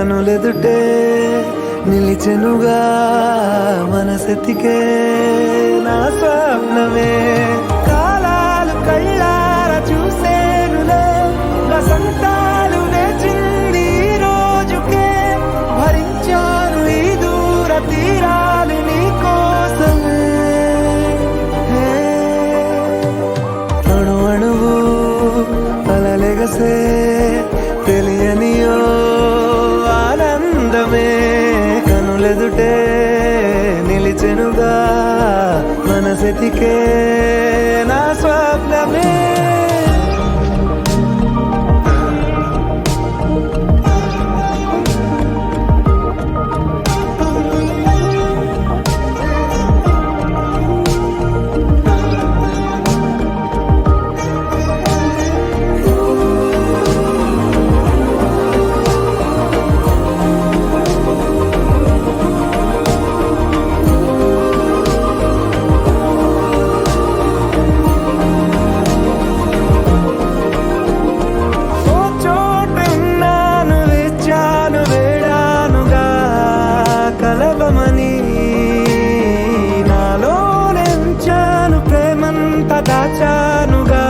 కనులెదుటే నిలిచెనుగా మనసెతికే నా స్వప్నమే కాలాలు కళ్ళార చూసేనులే వసంతాలు వేచింది ఈ రోజుకే భరించాను ఈ దూర తీరాలు నీ కోసమే అణు అణువు అలలెగసే తెలియనియో ఆనందమే కనులెదుటే నిలిచెనుగా మనసెతికే నా స్వప్నమే కలవమని నాలోనెంచాను ప్రేమంత దాచానుగా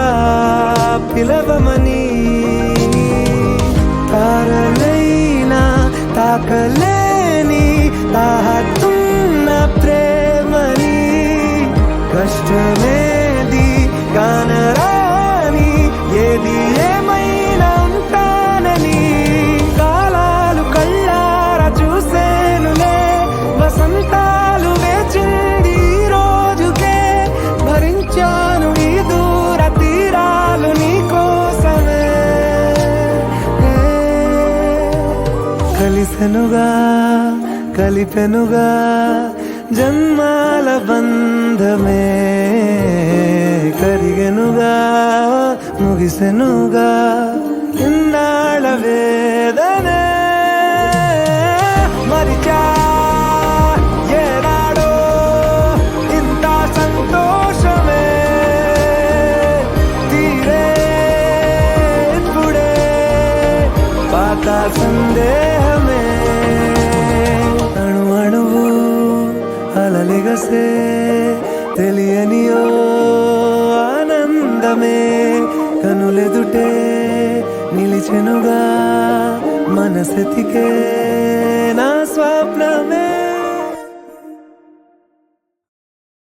పిలవమని తారలైనా తాకలేని తాహతున్న ప్రేమని కష్టమేది కానరాని ఏది ఏమైనా ఉంటానని కాలాలు కళ్ళార చూసేనులే వసంతాలు వేచింది ఈ రోజుకే భరించాను ఈ దూర తీరాలు నీ కోసమే కలిసెనుగా కలిపెనుగా జన్మాల బంధమే కరిగెనుగా ముగిసెనుగా ఇన్నాళ్ళ వేదనే మరిచా ఏనాడో ఇంత సంతోషమే తీరే ఇప్పుడే పాత సందేహమే అణు అణువు అలలిగసే తెలియనియో ఆనందమే కనులెదుటే నిలిచెనుగా మనసెతికే